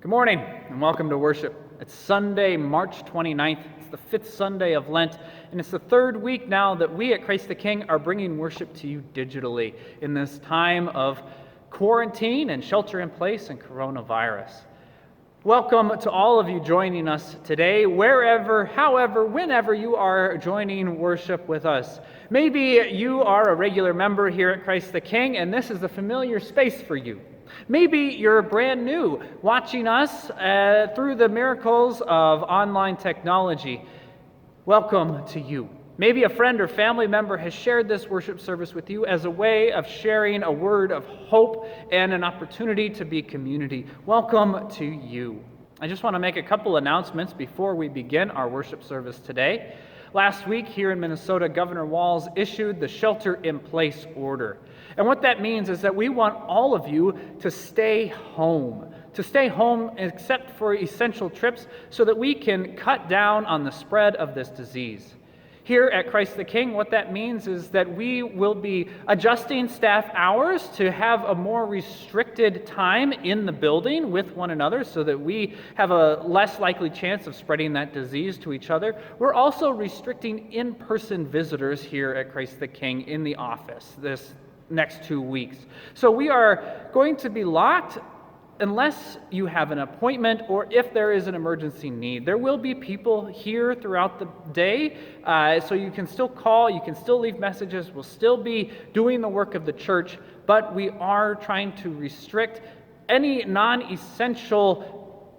Good morning and welcome to worship. It's Sunday, March 29th. It's the fifth Sunday of Lent, and it's the third week now that we at Christ the King are bringing worship to you digitally in this time of quarantine and shelter in place and coronavirus. Welcome to all of you joining us today, wherever, however, whenever you are joining worship with us. Maybe you are a regular member here at Christ the King, and this is a familiar space for you. Maybe you're brand new, watching us through the miracles of online technology. Welcome to you. Maybe a friend or family member has shared this worship service with you as a way of sharing a word of hope and an opportunity to be community. Welcome to you. I just want to make a couple announcements before we begin our worship service today. Last week here in Minnesota, Governor Walz issued the shelter-in-place order. And what that means is that we want all of you to stay home except for essential trips so that we can cut down on the spread of this disease. Here at Christ the King, what that means is that we will be adjusting staff hours to have a more restricted time in the building with one another so that we have a less likely chance of spreading that disease to each other. We're also restricting in-person visitors here at Christ the King in the office this next 2 weeks. So we are going to be locked unless you have an appointment or if there is an emergency need. There will be people here throughout the day, so you can still call, you can still leave messages, we'll still be doing the work of the church, but we are trying to restrict any non-essential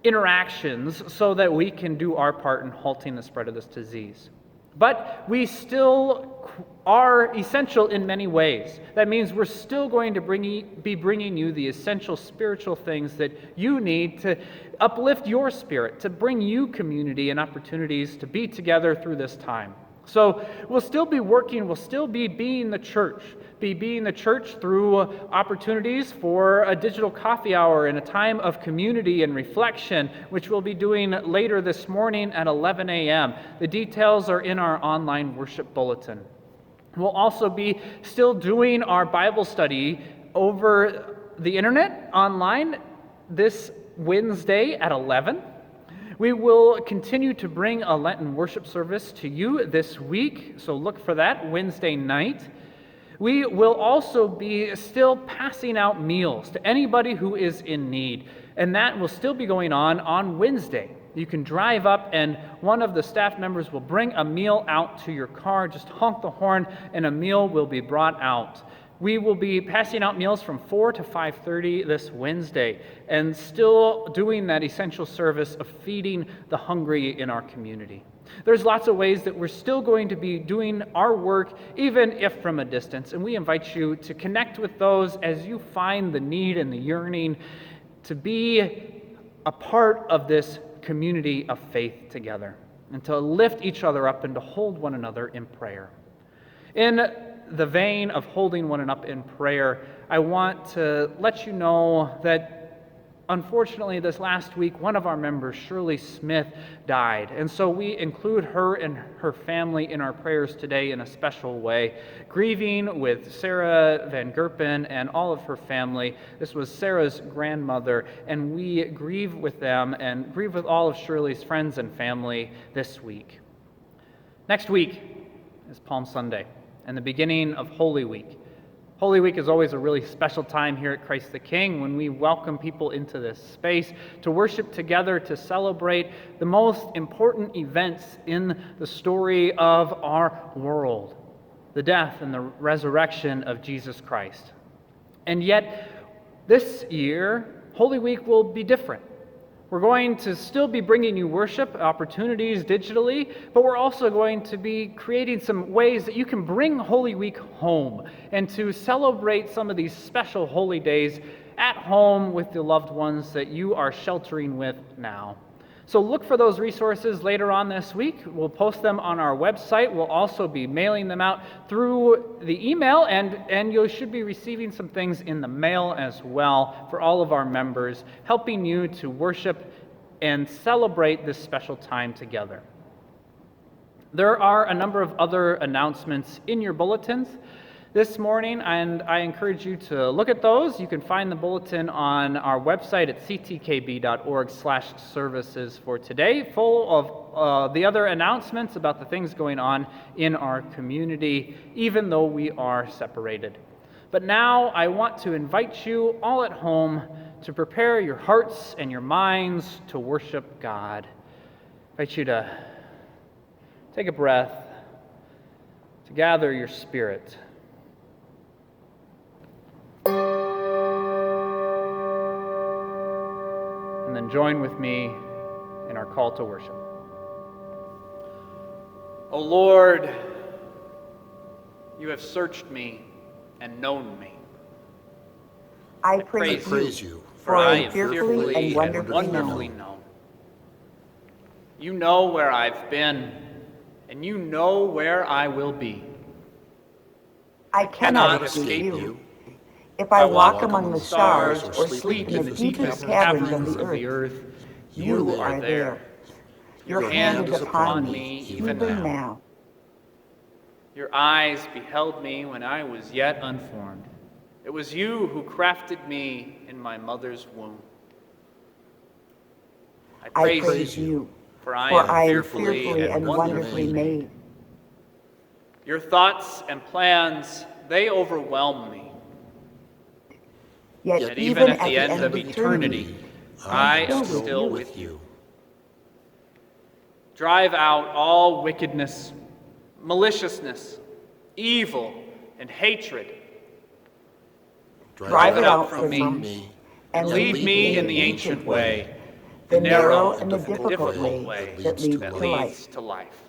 interactions so that we can do our part in halting the spread of this disease. But we still are essential in many ways. That means we're still going to be bringing you the essential spiritual things that you need to uplift your spirit, to bring you community and opportunities to be together through this time. So we'll still be working, we'll still be being the church through opportunities for a digital coffee hour and a time of community and reflection, which we'll be doing later this morning at 11 a.m. The details are in our online worship bulletin. We'll also be still doing our Bible study over the internet online this Wednesday at 11. We will continue to bring a Lenten worship service to you this week, so look for that Wednesday night. We will also be still passing out meals to anybody who is in need, and that will still be going on Wednesday. You can drive up and one of the staff members will bring a meal out to your car. Just honk the horn and a meal will be brought out. We will be passing out meals from 4 to 5:30 this Wednesday and still doing that essential service of feeding the hungry in our community. There's lots of ways that we're still going to be doing our work, even if from a distance, and we invite you to connect with those as you find the need and the yearning to be a part of this community of faith together and to lift each other up and to hold one another in prayer. In the vein of holding one another up in prayer, I want to let you know that unfortunately this last week, one of our members, Shirley Smith, died. And so we include her and her family in our prayers today in a special way, grieving with Sarah Van Gerpen and all of her family. This was Sarah's grandmother, and we grieve with them and grieve with all of Shirley's friends and family this week. Next week is Palm Sunday and the beginning of Holy Week. Holy Week is always a really special time here at Christ the King when we welcome people into this space to worship together, to celebrate the most important events in the story of our world, the death and the resurrection of Jesus Christ. And yet, this year, Holy Week will be different. We're going to still be bringing you worship opportunities digitally, but we're also going to be creating some ways that you can bring Holy Week home and to celebrate some of these special holy days at home with the loved ones that you are sheltering with now. So look for those resources later on this week. We'll post them on our website. We'll also be mailing them out through the email, and you should be receiving some things in the mail as well for all of our members, helping you to worship and celebrate this special time together. There are a number of other announcements in your bulletins. this morning, and I encourage you to look at those. You can find the bulletin on our website at ctkb.org/services for today, full of the other announcements about the things going on in our community, even though we are separated. But now I want to invite you all at home to prepare your hearts and your minds to worship God. I invite you to take a breath, to gather your spirit. And then join with me in our call to worship. O Lord, you have searched me and known me. I praise you, for I am fearfully and wonderfully known. You know where I've been, and you know where I will be. I cannot escape you. If I walk among the stars or sleep in the deepest caverns of the earth, you are there. Your hand is upon me even now. Your eyes beheld me when I was yet unformed. It was you who crafted me in my mother's womb. I praise you, for I am fearfully and wonderfully made. Your thoughts and plans, they overwhelm me. Yet even at the end of eternity, I am still with you. Drive out all wickedness, maliciousness, evil, and hatred. Drive it out from me, and lead me in the ancient way, the narrow and the difficult way that leads to life.